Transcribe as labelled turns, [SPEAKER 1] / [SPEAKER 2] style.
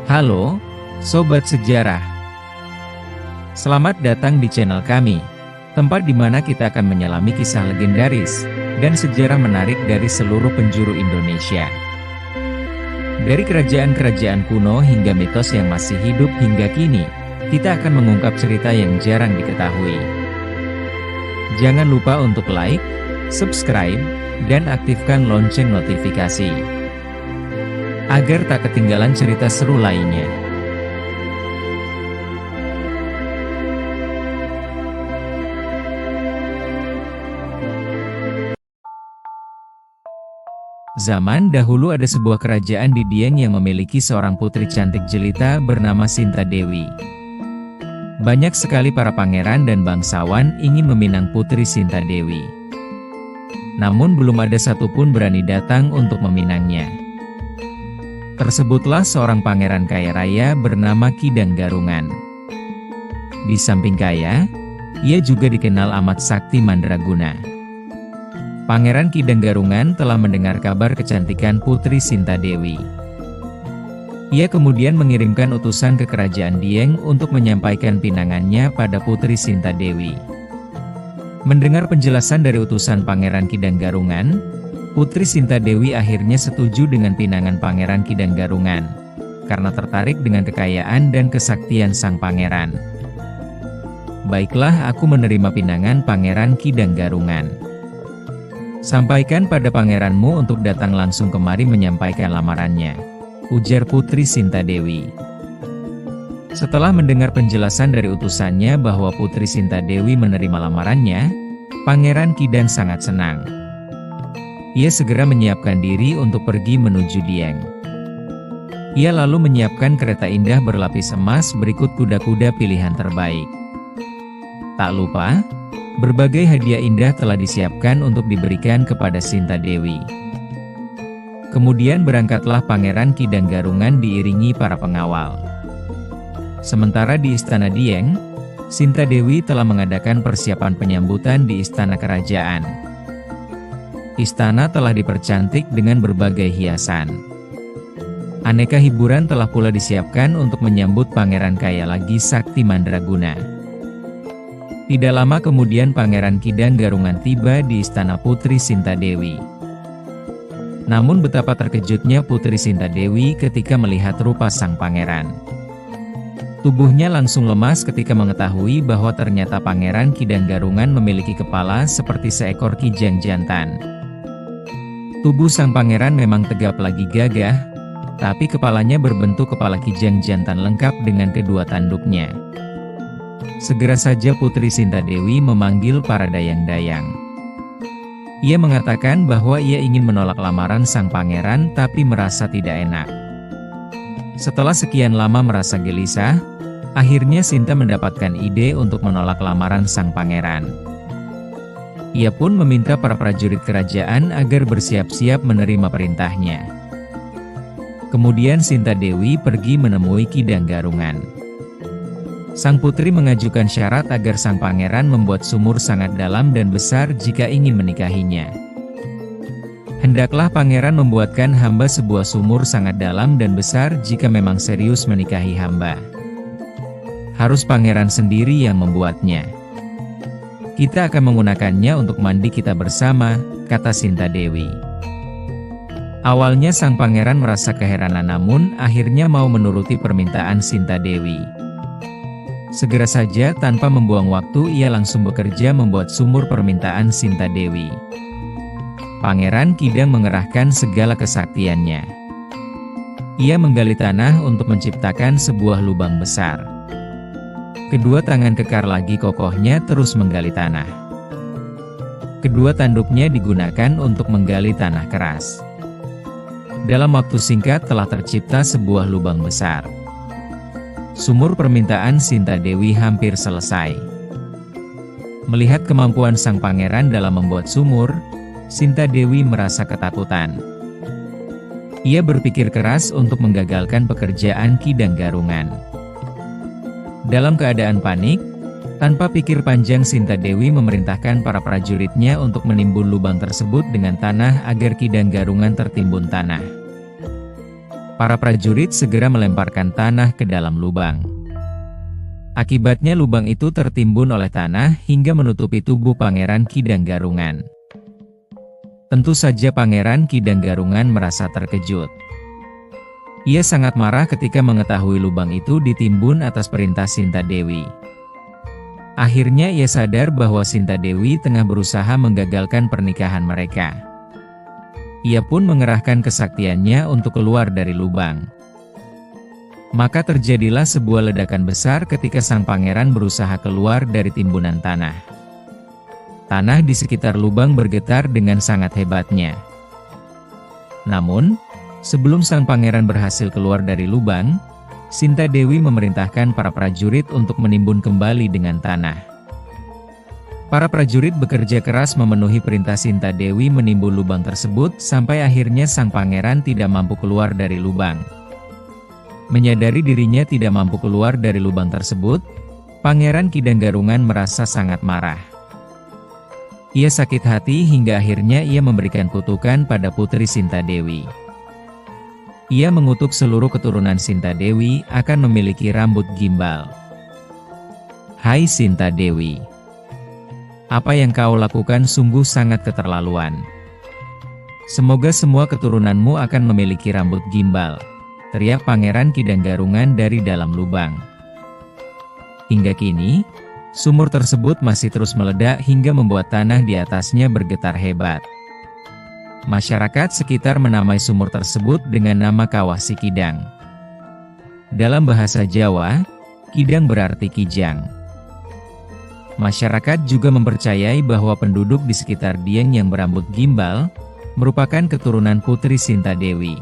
[SPEAKER 1] Halo, Sobat Sejarah. Selamat datang di channel kami, tempat di mana kita akan menyelami kisah legendaris dan sejarah menarik dari seluruh penjuru Indonesia. Dari kerajaan-kerajaan kuno hingga mitos yang masih hidup hingga kini, kita akan mengungkap cerita yang jarang diketahui. Jangan lupa untuk like, subscribe, dan aktifkan lonceng notifikasi, agar tak ketinggalan cerita seru lainnya. Zaman dahulu ada sebuah kerajaan di Dieng yang memiliki seorang putri cantik jelita bernama Sinta Dewi. Banyak sekali para pangeran dan bangsawan ingin meminang putri Sinta Dewi. Namun belum ada satupun berani datang untuk meminangnya. Tersebutlah seorang pangeran kaya raya bernama Ki Danggarungan. Di samping kaya, ia juga dikenal amat sakti mandraguna. Pangeran Ki Danggarungan telah mendengar kabar kecantikan putri Sinta Dewi. Ia kemudian mengirimkan utusan ke kerajaan Dieng untuk menyampaikan pinangannya pada putri Sinta Dewi. Mendengar penjelasan dari utusan Pangeran Ki Danggarungan, Putri Sinta Dewi akhirnya setuju dengan pinangan Pangeran Ki Danggarungan, karena tertarik dengan kekayaan dan kesaktian sang pangeran. Baiklah, aku menerima pinangan Pangeran Ki Danggarungan. Sampaikan pada pangeranmu untuk datang langsung kemari menyampaikan lamarannya, ujar Putri Sinta Dewi. Setelah mendengar penjelasan dari utusannya bahwa Putri Sinta Dewi menerima lamarannya, Pangeran Ki Dang sangat senang. Ia segera menyiapkan diri untuk pergi menuju Dieng. Ia lalu menyiapkan kereta indah berlapis emas berikut kuda-kuda pilihan terbaik. Tak lupa, berbagai hadiah indah telah disiapkan untuk diberikan kepada Sinta Dewi. Kemudian berangkatlah Pangeran Ki Danggarungan diiringi para pengawal. Sementara di Istana Dieng, Sinta Dewi telah mengadakan persiapan penyambutan di Istana Kerajaan. Istana telah dipercantik dengan berbagai hiasan. Aneka hiburan telah pula disiapkan untuk menyambut pangeran kaya lagi sakti mandraguna. Tidak lama kemudian Pangeran Ki Danggarungan tiba di Istana Putri Sinta Dewi. Namun betapa terkejutnya Putri Sinta Dewi ketika melihat rupa sang pangeran. Tubuhnya langsung lemas ketika mengetahui bahwa ternyata Pangeran Ki Danggarungan memiliki kepala seperti seekor kijang jantan. Tubuh sang pangeran memang tegap lagi gagah, tapi kepalanya berbentuk kepala kijang jantan lengkap dengan kedua tanduknya. Segera saja Putri Sinta Dewi memanggil para dayang-dayang. Ia mengatakan bahwa ia ingin menolak lamaran sang pangeran tapi merasa tidak enak. Setelah sekian lama merasa gelisah, akhirnya Sinta mendapatkan ide untuk menolak lamaran sang pangeran. Ia pun meminta para prajurit kerajaan agar bersiap-siap menerima perintahnya. Kemudian Sinta Dewi pergi menemui Ki Danggarungan. Sang putri mengajukan syarat agar sang pangeran membuat sumur sangat dalam dan besar jika ingin menikahinya. Hendaklah pangeran membuatkan hamba sebuah sumur sangat dalam dan besar jika memang serius menikahi hamba. Harus pangeran sendiri yang membuatnya. Kita akan menggunakannya untuk mandi kita bersama, kata Sinta Dewi. Awalnya sang pangeran merasa keheranan namun akhirnya mau menuruti permintaan Sinta Dewi. Segera saja tanpa membuang waktu ia langsung bekerja membuat sumur permintaan Sinta Dewi. Pangeran Ki Dang mengerahkan segala kesaktiannya. Ia menggali tanah untuk menciptakan sebuah lubang besar. Kedua tangan kekar lagi kokohnya terus menggali tanah. Kedua tanduknya digunakan untuk menggali tanah keras. Dalam waktu singkat telah tercipta sebuah lubang besar. Sumur permintaan Sinta Dewi hampir selesai. Melihat kemampuan sang pangeran dalam membuat sumur, Sinta Dewi merasa ketakutan. Ia berpikir keras untuk menggagalkan pekerjaan Ki Danggarungan. Dalam keadaan panik, tanpa pikir panjang Sinta Dewi memerintahkan para prajuritnya untuk menimbun lubang tersebut dengan tanah agar Ki Danggarungan tertimbun tanah. Para prajurit segera melemparkan tanah ke dalam lubang. Akibatnya lubang itu tertimbun oleh tanah hingga menutupi tubuh Pangeran Kidang Garungan. Tentu saja Pangeran Kidang Garungan merasa terkejut. Ia sangat marah ketika mengetahui lubang itu ditimbun atas perintah Sinta Dewi. Akhirnya ia sadar bahwa Sinta Dewi tengah berusaha menggagalkan pernikahan mereka. Ia pun mengerahkan kesaktiannya untuk keluar dari lubang. Maka terjadilah sebuah ledakan besar ketika sang pangeran berusaha keluar dari timbunan tanah. Tanah di sekitar lubang bergetar dengan sangat hebatnya. Namun, sebelum sang pangeran berhasil keluar dari lubang, Sinta Dewi memerintahkan para prajurit untuk menimbun kembali dengan tanah. Para prajurit bekerja keras memenuhi perintah Sinta Dewi menimbun lubang tersebut sampai akhirnya sang pangeran tidak mampu keluar dari lubang. Menyadari dirinya tidak mampu keluar dari lubang tersebut, Pangeran Kidang Garungan merasa sangat marah. Ia sakit hati hingga akhirnya ia memberikan kutukan pada Putri Sinta Dewi. Ia mengutuk seluruh keturunan Sinta Dewi akan memiliki rambut gimbal. Hai Sinta Dewi, apa yang kau lakukan sungguh sangat keterlaluan. Semoga semua keturunanmu akan memiliki rambut gimbal, teriak Pangeran Kidang Garungan dari dalam lubang. Hingga kini, sumur tersebut masih terus meledak hingga membuat tanah di atasnya bergetar hebat. Masyarakat sekitar menamai sumur tersebut dengan nama Kawah Sikidang. Dalam bahasa Jawa, Kidang berarti kijang. Masyarakat juga mempercayai bahwa penduduk di sekitar Dieng yang berambut gimbal merupakan keturunan Putri Sinta Dewi.